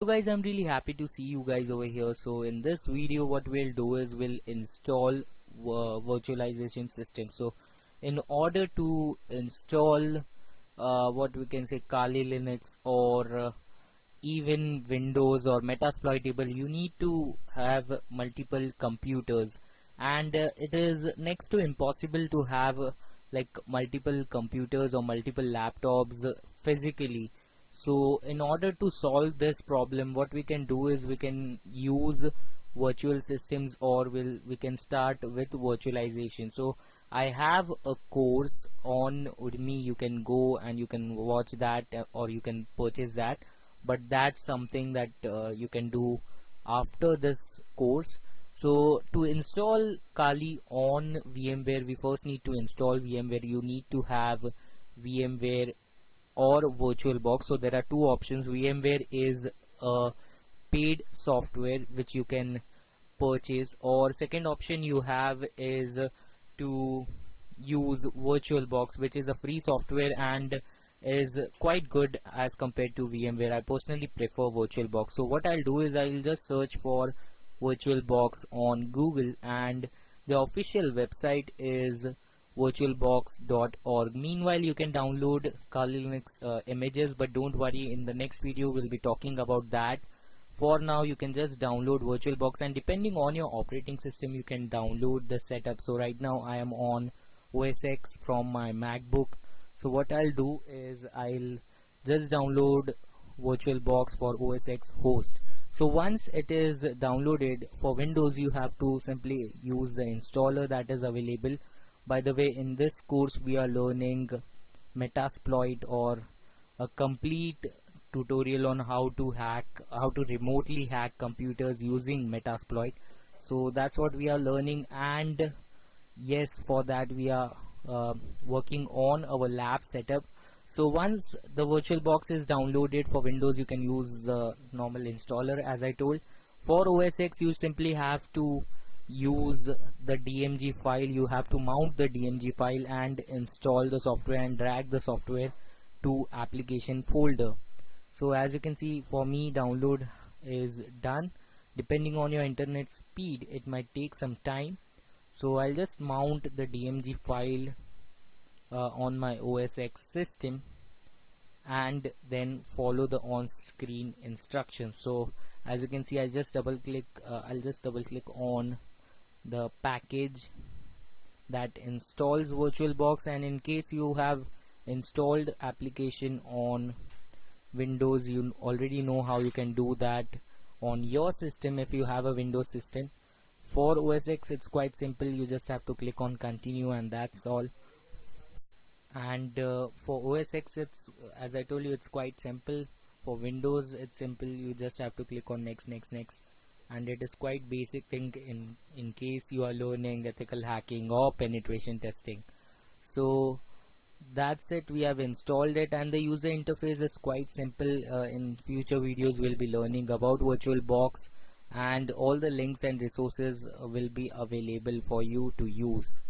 So guys, I'm really happy to see you guys over here. So in this video what we'll do is we'll install virtualization system. So in order to install what we can say Kali Linux or even Windows or Metasploitable, you need to have multiple computers, and it is next to impossible to have like multiple computers or multiple laptops physically. So in order to solve this problem, what we can do is we can use virtual systems, or we can start with virtualization. So I have a course on Udemy. You can go and you can watch that, or you can purchase that, but that's something that you can do after this course. So to install Kali on VMware, we first need to install VMware. You need to have VMware or VirtualBox. So there are two options. VMware is a paid software which you can purchase, or second option you have is to use VirtualBox, which is a free software and is quite good as compared to VMware. I personally prefer VirtualBox. So what I'll do is I'll just search for VirtualBox on Google, and the official website is virtualbox.org. Meanwhile, you can download Kali Linux images, but don't worry, in the next video we'll be talking about that. For now, you can just download VirtualBox, and depending on your operating system, you can download the setup. So right now I am on OS X from my MacBook. So what I'll do is I'll just download VirtualBox for OS X host. So once it is downloaded, for Windows you have to simply use the installer that is available. By the way, in this course we are learning Metasploit, or a complete tutorial on how to remotely hack computers using Metasploit. So that's what we are learning, and yes, for that we are working on our lab setup. So once the VirtualBox is downloaded, for Windows you can use the normal installer as I told. For OS X you simply have to use the DMG file. You have to mount the DMG file and install the software and drag the software to application folder. So as you can see, for me download is done. Depending on your internet speed, it might take some time. So I'll just mount the DMG file on my OS X system and then follow the on-screen instructions. So as you can see, I'll just double click on the package that installs VirtualBox, and in case you have installed application on Windows, you already know how you can do that on your system if you have a Windows system. For OS X it's quite simple. You just have to click on continue, and that's all. And for OS X, it's, as I told you, it's quite simple. For Windows it's simple. You just have to click on next, and it is quite basic thing in case you are learning ethical hacking or penetration testing. So that's it, we have installed it, and the user interface is quite simple. In future videos we'll be learning about VirtualBox, and all the links and resources will be available for you to use.